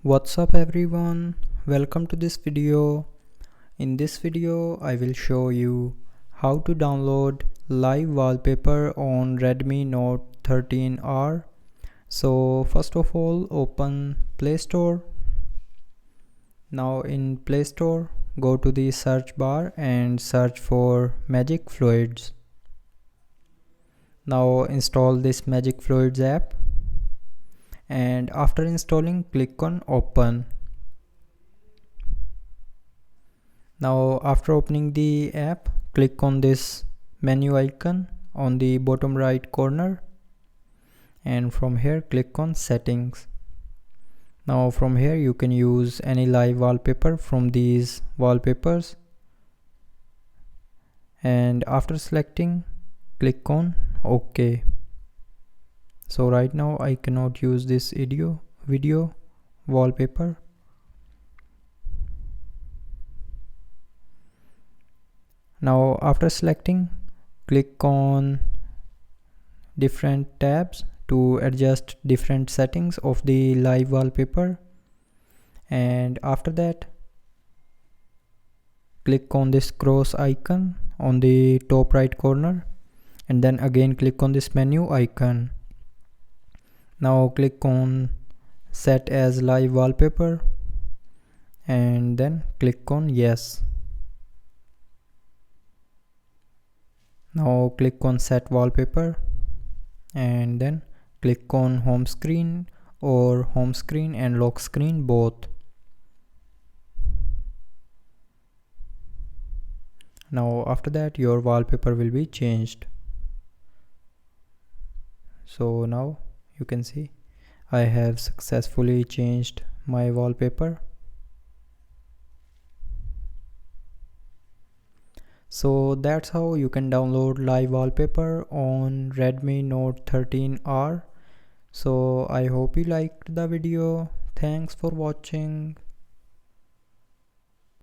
What's up everyone, welcome to this video. In this video I will show you how to download live wallpaper on Redmi Note 13R. So first of all, open Play Store. Now in Play Store, go to the search bar and search for Magic Fluids. Now install this Magic Fluids app, and after installing, click on open. Now after opening the app, click on this menu icon on the bottom right corner, and from here click on settings. Now from here you can use any live wallpaper from these wallpapers, and after selecting, click on OK. So right now I cannot use this video wallpaper. Now after selecting, click on different tabs to adjust different settings of the live wallpaper, and after that click on this cross icon on the top right corner, and then again click on this menu icon. Now click on set as live wallpaper and then click on yes. Now click on set wallpaper and then click on home screen or home screen and lock screen both. Now after that your wallpaper will be changed. So now you can see I have successfully changed my wallpaper. So that's how you can download live wallpaper on Redmi Note 13R. So I hope you liked the video. Thanks for watching.